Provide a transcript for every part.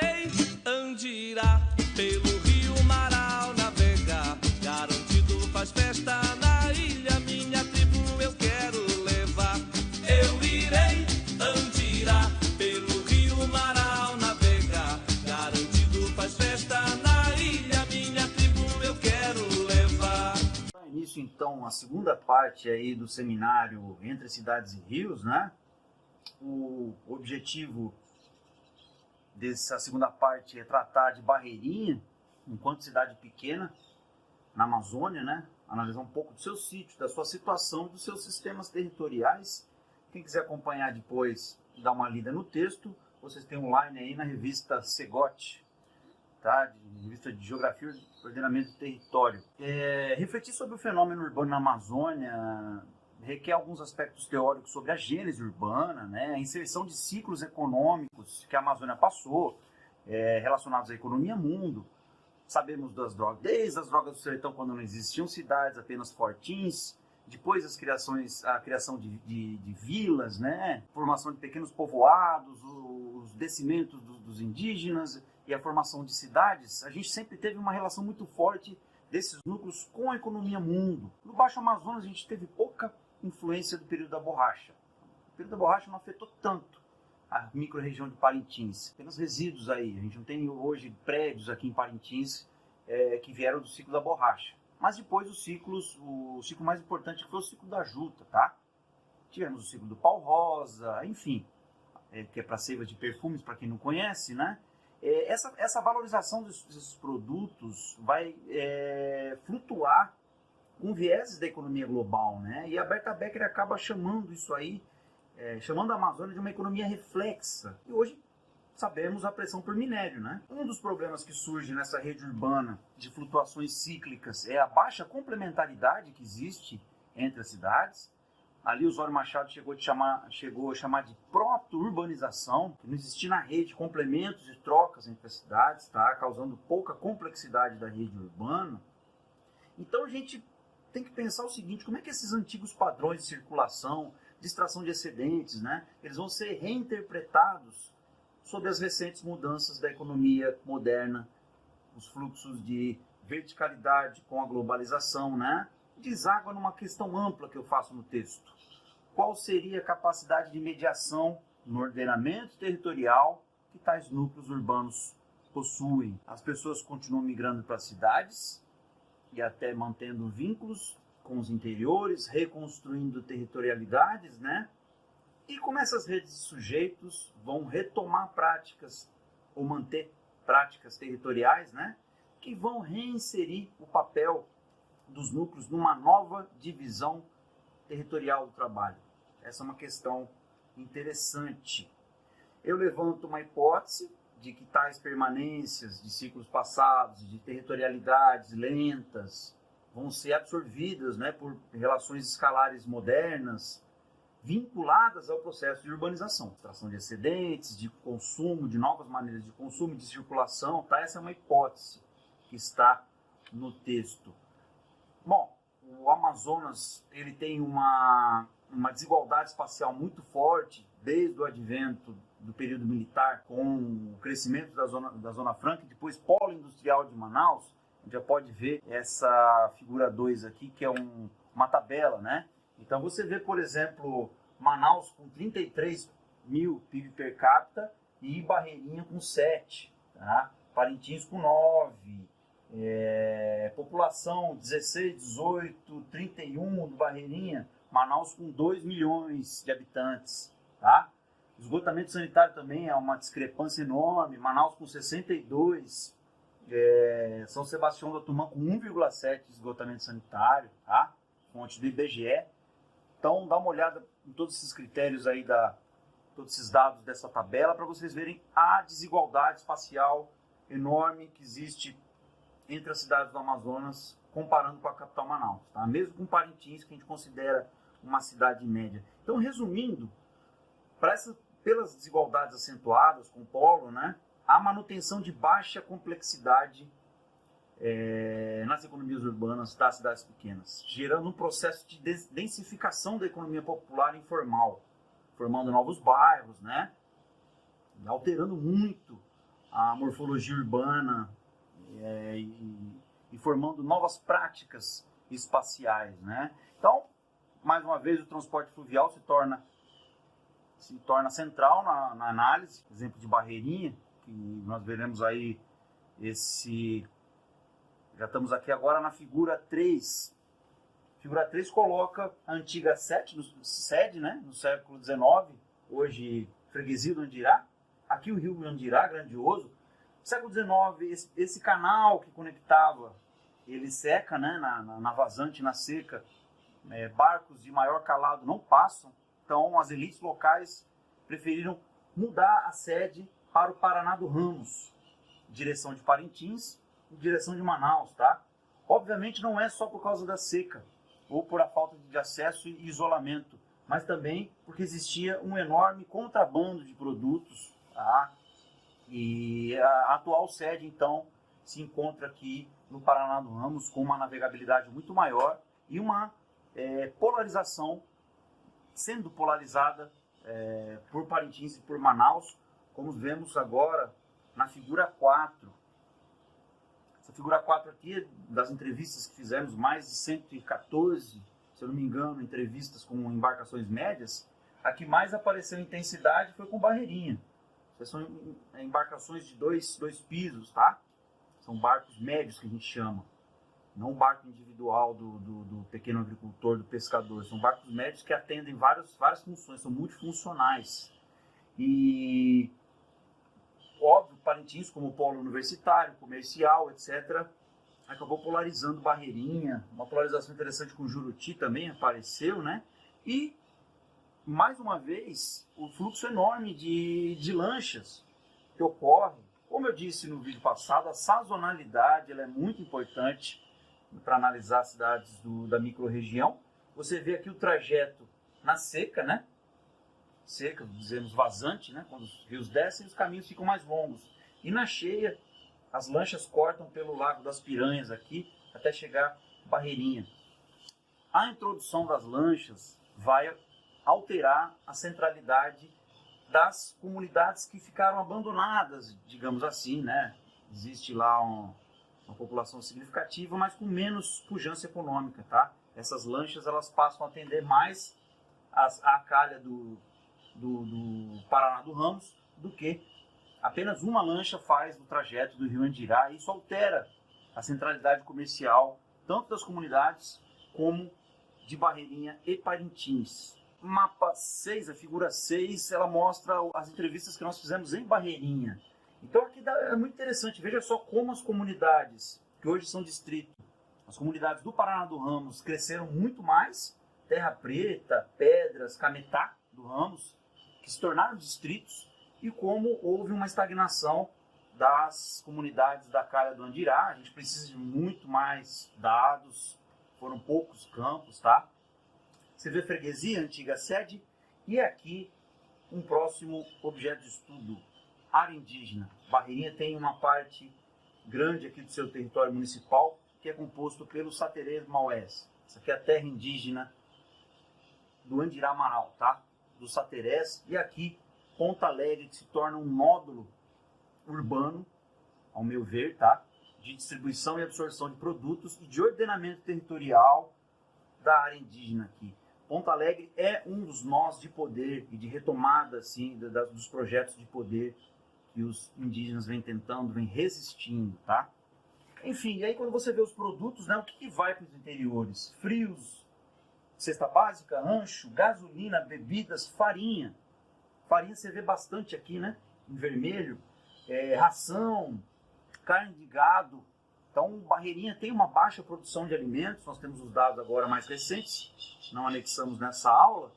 irei Andirá, pelo rio Marau navegar. Garantido faz festa na ilha, minha tribo eu quero levar. Eu irei Andirá, pelo rio Marau navegar. Garantido faz festa na ilha, minha tribo eu quero levar. Início então a segunda parte aí do seminário Entre Cidades e Rios, né? O objetivo dessa segunda parte é tratar de Barreirinha, enquanto cidade pequena na Amazônia, né? Analisar um pouco do seu sítio, da sua situação, dos seus sistemas territoriais. Quem quiser acompanhar depois, dar uma lida no texto, vocês têm online aí na revista Segote, tá? Revista de Geografia e Ordenamento do Território. Refletir sobre o fenômeno urbano na Amazônia requer alguns aspectos teóricos sobre a gênese urbana, né? A inserção de ciclos econômicos que a Amazônia passou, relacionados à economia mundo. Sabemos das drogas, desde as drogas do sertão, quando não existiam cidades, apenas fortins, depois a criação de vilas, né? Formação de pequenos povoados, os descimentos dos indígenas e a formação de cidades. A gente sempre teve uma relação muito forte desses núcleos com a economia mundo. No Baixo Amazonas a gente teve pouca influência do período da borracha. O período da borracha não afetou tanto a micro-região de Parintins. Apenas resíduos aí. A gente não tem hoje prédios aqui em Parintins que vieram do ciclo da borracha. Mas depois o ciclo mais importante foi o ciclo da juta, tá? Tivemos o ciclo do pau-rosa, enfim, que é para seiva de perfumes, para quem não conhece, né? Essa valorização desses produtos vai flutuar com vieses da economia global, né? E a Berta Becker acaba chamando isso aí, chamando a Amazônia de uma economia reflexa. E hoje sabemos a pressão por minério, né? Um dos problemas que surge nessa rede urbana de flutuações cíclicas é a baixa complementaridade que existe entre as cidades. Ali o Osório Machado chegou a chamar de proto-urbanização, que não existia na rede complementos e trocas entre as cidades, tá? Causando pouca complexidade da rede urbana. Então a gente tem que pensar o seguinte: como é que esses antigos padrões de circulação, de extração de excedentes, né, eles vão ser reinterpretados sob as recentes mudanças da economia moderna, os fluxos de verticalidade com a globalização, né? Deságua numa questão ampla que eu faço no texto. Qual seria a capacidade de mediação no ordenamento territorial que tais núcleos urbanos possuem? As pessoas continuam migrando para as cidades e até mantendo vínculos com os interiores, reconstruindo territorialidades, né? E como essas redes de sujeitos vão retomar práticas ou manter práticas territoriais, né? Que vão reinserir o papel dos núcleos numa nova divisão territorial do trabalho. Essa é uma questão interessante. Eu levanto uma hipótese de que tais permanências de ciclos passados, de territorialidades lentas, vão ser absorvidas, né, por relações escalares modernas, vinculadas ao processo de urbanização. Extração de excedentes, de consumo, de novas maneiras de consumo, de circulação, tá? Essa é uma hipótese que está no texto. Bom, o Amazonas ele tem uma desigualdade espacial muito forte desde o advento do período militar, com o crescimento da Zona Franca e depois polo industrial de Manaus. A gente já pode ver essa figura 2 aqui, que é uma tabela, né? Então você vê, por exemplo, Manaus com 33 mil PIB per capita e Barreirinha com 7, tá? Parintins com 9, população 16, 18, 31 do Barreirinha, Manaus com 2 milhões de habitantes, tá? Esgotamento sanitário também é uma discrepância enorme, Manaus com 62, São Sebastião do Otumã com 1,7 de esgotamento sanitário, tá? Fonte do IBGE. Então dá uma olhada em todos esses critérios aí, todos esses dados dessa tabela, para vocês verem a desigualdade espacial enorme que existe entre as cidades do Amazonas, comparando com a capital Manaus, tá? Mesmo com Parintins, que a gente considera uma cidade média. Então, resumindo, pelas desigualdades acentuadas com o polo, né, a manutenção de baixa complexidade nas economias urbanas das cidades pequenas, gerando um processo de densificação da economia popular informal, formando novos bairros, né, alterando muito a morfologia urbana e formando novas práticas espaciais, né? Então, mais uma vez, o transporte fluvial se torna central na análise. Exemplo de Barreirinha, que nós veremos aí já estamos aqui agora na figura 3. A figura 3 coloca a antiga sede, né, no século XIX, hoje freguesia do Andirá. Aqui o rio Andirá, grandioso. No século XIX, esse canal que conectava, ele seca, né, na vazante, na seca. Barcos de maior calado não passam. Então, as elites locais preferiram mudar a sede para o Paraná do Ramos, direção de Parintins e direção de Manaus, tá? Obviamente não é só por causa da seca ou por a falta de acesso e isolamento, mas também porque existia um enorme contrabando de produtos, tá? E a atual sede, então, se encontra aqui no Paraná do Ramos com uma navegabilidade muito maior e uma polarização, sendo polarizada por Parintins e por Manaus, como vemos agora na figura 4. Essa figura 4 aqui, das entrevistas que fizemos, mais de 114, se eu não me engano, entrevistas com embarcações médias, a que mais apareceu intensidade foi com Barreirinha. Essas são embarcações de dois pisos, tá? São barcos médios que a gente chama. Não o barco individual do pequeno agricultor, do pescador. São barcos médios que atendem várias funções, são multifuncionais. E, óbvio, Parintins, como polo universitário, comercial, etc., acabou polarizando Barreirinha. Uma polarização interessante com Juruti também apareceu, né? E, mais uma vez, o fluxo enorme de lanchas que ocorre. Como eu disse no vídeo passado, a sazonalidade ela é muito importante para analisar as cidades da microrregião. Você vê aqui o trajeto na seca, né? Seca, dizemos vazante, né? Quando os rios descem, os caminhos ficam mais longos. E na cheia, as lanchas cortam pelo Lago das Piranhas aqui, até chegar a Barreirinha. A introdução das lanchas vai alterar a centralidade das comunidades que ficaram abandonadas, digamos assim, né? Existe lá uma população significativa, mas com menos pujança econômica, tá? Essas lanchas, elas passam a atender mais a calha do Paraná do Ramos do que apenas uma lancha faz o trajeto do rio Andirá. Isso altera a centralidade comercial, tanto das comunidades como de Barreirinha e Parintins. Mapa 6, a figura 6, ela mostra as entrevistas que nós fizemos em Barreirinha. Então aqui é muito interessante, veja só como as comunidades, que hoje são distrito, as comunidades do Paraná do Ramos cresceram muito mais, Terra Preta, Pedras, Cametá do Ramos, que se tornaram distritos, e como houve uma estagnação das comunidades da calha do Andirá. A gente precisa de muito mais dados, foram poucos campos, tá? Você vê freguesia, antiga sede, e aqui um próximo objeto de estudo, área indígena. Barreirinha tem uma parte grande aqui do seu território municipal, que é composto pelos Saterês Maués. Essa aqui é a terra indígena do Andirá Amaral, tá? Dos Saterés. E aqui, Ponta Alegre, que se torna um nódulo urbano, ao meu ver, tá? De distribuição e absorção de produtos e de ordenamento territorial da área indígena aqui. Ponta Alegre é um dos nós de poder e de retomada, assim, dos projetos de poder que os indígenas vêm tentando, vêm resistindo, tá? Enfim, e aí quando você vê os produtos, né, o que vai para os interiores? Frios, cesta básica, rancho, gasolina, bebidas, farinha. Farinha você vê bastante aqui, né? Em vermelho. Ração, carne de gado. Então, Barreirinha tem uma baixa produção de alimentos. Nós temos os dados agora mais recentes, não anexamos nessa aula.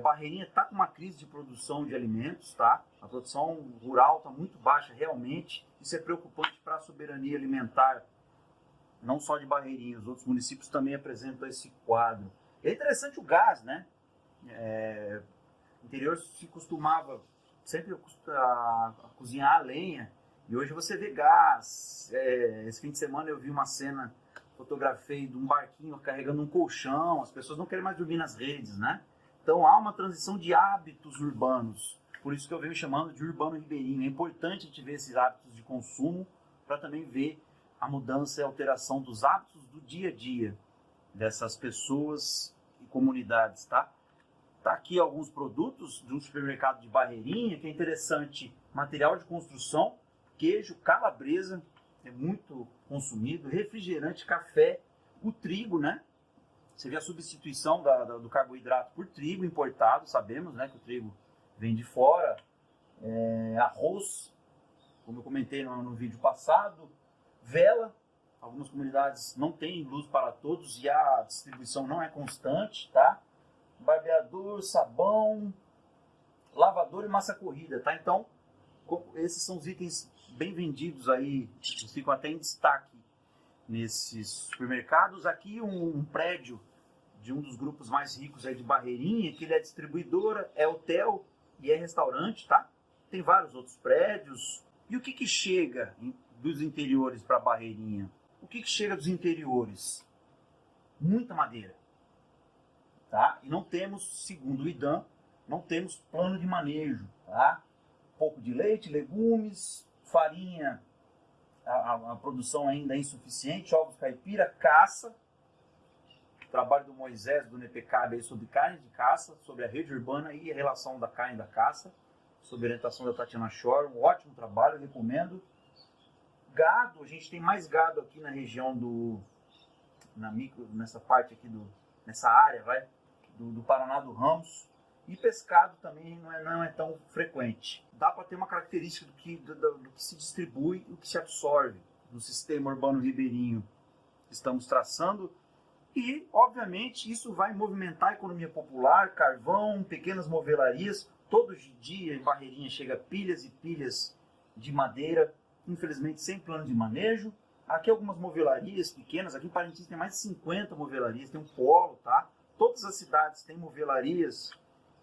Barreirinha está com uma crise de produção de alimentos, tá? A produção rural está muito baixa realmente. Isso é preocupante para a soberania alimentar, não só de Barreirinha, os outros municípios também apresentam esse quadro. É interessante o gás, né? No interior se costumava sempre a cozinhar a lenha, e hoje você vê gás. Esse fim de semana eu vi uma cena, fotografei de um barquinho carregando um colchão, as pessoas não querem mais dormir nas redes, né? Então há uma transição de hábitos urbanos. Por isso que eu venho chamando de urbano ribeirinho. É importante a gente ver esses hábitos de consumo para também ver a mudança e a alteração dos hábitos do dia a dia dessas pessoas e comunidades, tá? Tá aqui alguns produtos de um supermercado de Barreirinha, que é interessante. Material de construção, queijo, calabresa, é muito consumido, refrigerante, café, o trigo, né? Você vê a substituição do carboidrato por trigo importado, sabemos, né, que o trigo vem de fora. Arroz, como eu comentei no vídeo passado, vela, algumas comunidades não têm luz para todos e a distribuição não é constante, tá? Barbeador, sabão, lavador e massa corrida, tá? Então, esses são os itens bem vendidos aí, que ficam até em destaque nesses supermercados. Aqui um prédio de um dos grupos mais ricos aí de Barreirinha, que ele é distribuidora, é hotel e é restaurante, tá? Tem vários outros prédios. E o que chega dos interiores para Barreirinha? O que chega dos interiores? Muita madeira, tá? E não temos, segundo o IDAM, não temos plano de manejo, tá? Pouco de leite, legumes, farinha, a produção ainda é insuficiente, ovos caipira, caça. Trabalho do Moisés, do NPCAB aí sobre carne de caça, sobre a rede urbana e a relação da carne e da caça, sob orientação da Tatiana Shore, um ótimo trabalho, recomendo. Gado, a gente tem mais gado aqui na região nessa parte aqui, nessa área, do Paraná do Ramos. E pescado também não é tão frequente. Dá para ter uma característica do que se distribui e o que se absorve no sistema urbano ribeirinho que estamos traçando. E, obviamente, isso vai movimentar a economia popular, carvão, pequenas movelarias. Todo dia em Barreirinha chega pilhas e pilhas de madeira, infelizmente sem plano de manejo. Aqui algumas movelarias pequenas, aqui em Parintins tem mais de 50 movelarias, tem um polo, tá? Todas as cidades têm movelarias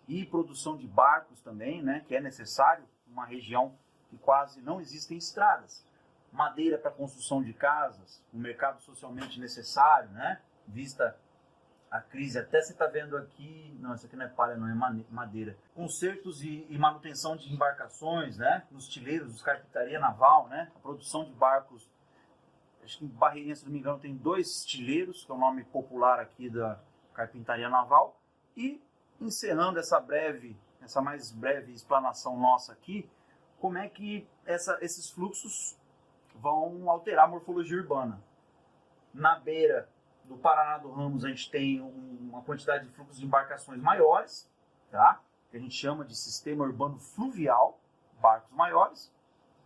e produção de barcos também, né, que é necessário, uma região que quase não existem estradas. Madeira para construção de casas, um mercado socialmente necessário, né, vista a crise. Até você está vendo aqui, não, isso aqui não é palha, não é madeira. Consertos e manutenção de embarcações, né, nos tileiros, carpintaria naval, né, a produção de barcos. Acho que em Barreirinha, se não me engano, tem 2 tileiros, que é o nome popular aqui da carpintaria naval. E encerrando essa mais breve explanação nossa aqui, como é que esses fluxos vão alterar a morfologia urbana. Na beira do Paraná do Ramos, a gente tem uma quantidade de fluxos de embarcações maiores, tá? Que a gente chama de sistema urbano fluvial, barcos maiores,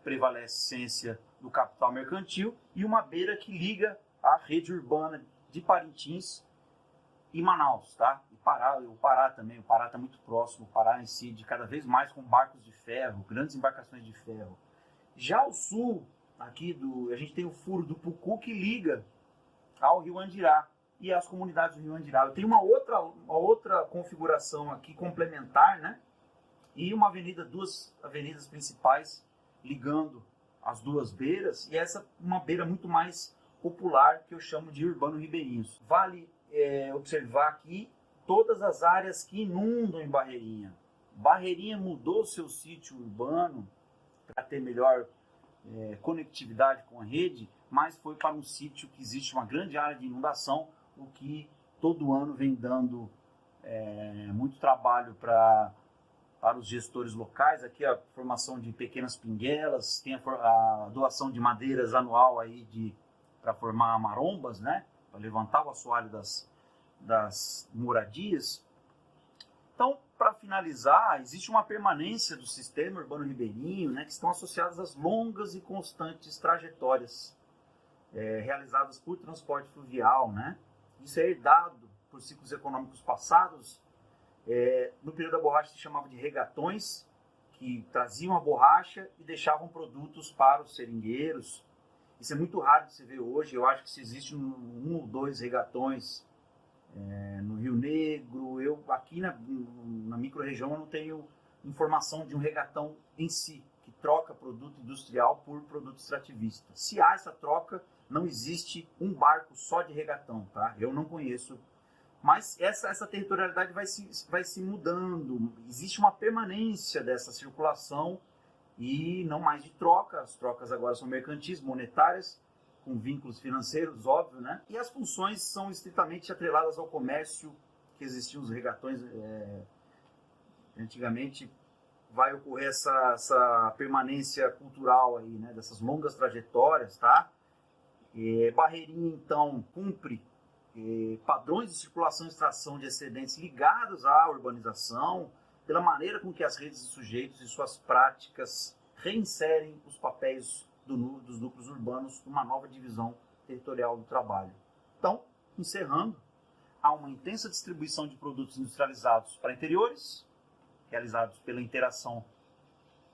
prevalece a essência do capital mercantil, e uma beira que liga a rede urbana de Parintins e Manaus, tá? O Pará também, o Pará está muito próximo, o Pará incide cada vez mais com barcos de ferro, grandes embarcações de ferro. Já ao sul, aqui a gente tem o furo do Pucu que liga ao Rio Andirá e às comunidades do Rio Andirá. Eu tenho uma outra configuração aqui complementar, né? E duas avenidas principais ligando as duas beiras, e essa uma beira muito mais popular que eu chamo de urbano ribeirinhos. Vale observar aqui todas as áreas que inundam em Barreirinha. Barreirinha mudou seu sítio urbano para ter melhor conectividade com a rede, mas foi para um sítio que existe uma grande área de inundação, o que todo ano vem dando muito trabalho para os gestores locais. Aqui a formação de pequenas pinguelas, tem a doação de madeiras anual aí para formar marombas, né? Para levantar o assoalho das moradias. Então, para finalizar, existe uma permanência do sistema urbano ribeirinho, né, que estão associadas às longas e constantes trajetórias realizadas por transporte fluvial, né? Isso é herdado por ciclos econômicos passados. No período da borracha se chamava de regatões, que traziam a borracha e deixavam produtos para os seringueiros. Isso é muito raro de se ver hoje. Eu acho que se existe um ou dois regatões no Rio Negro. Eu aqui na micro-região eu não tenho informação de um regatão em si, que troca produto industrial por produto extrativista. Se há essa troca, não existe um barco só de regatão, tá? Eu não conheço, Mas essa territorialidade vai se mudando, existe uma permanência dessa circulação e não mais de troca. As trocas agora são mercantis, monetárias, com vínculos financeiros, óbvio, né? E as funções são estritamente atreladas ao comércio, que existiam os regatões. Antigamente vai ocorrer essa permanência cultural aí, né? Dessas longas trajetórias, tá? Barreirinha, então, cumpre padrões de circulação e extração de excedentes ligados à urbanização, pela maneira com que as redes de sujeitos e suas práticas reinserem os papéis dos núcleos urbanos numa nova divisão territorial do trabalho. Então, encerrando, há uma intensa distribuição de produtos industrializados para interiores, realizados pela interação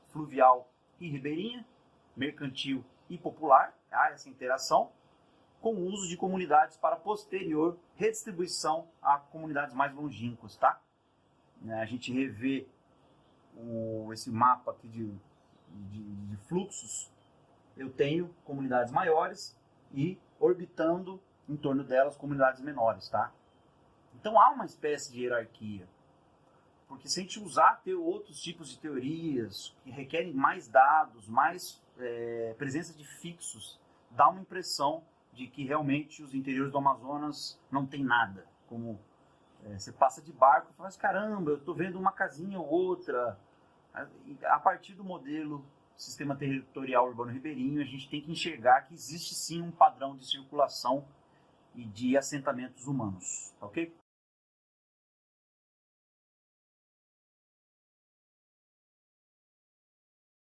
fluvial e ribeirinha, mercantil e popular, há essa interação, com o uso de comunidades para posterior redistribuição a comunidades mais longínquas, tá? A gente revê esse mapa aqui de fluxos. Eu tenho comunidades maiores e orbitando em torno delas comunidades menores, tá? Então há uma espécie de hierarquia, porque se a gente ter outros tipos de teorias que requerem mais dados, mais presença de fixos, dá uma impressão de que realmente os interiores do Amazonas não tem nada. Como você passa de barco e fala, mas caramba, eu estou vendo uma casinha ou outra. A partir do modelo sistema territorial urbano ribeirinho, a gente tem que enxergar que existe sim um padrão de circulação e de assentamentos humanos, ok?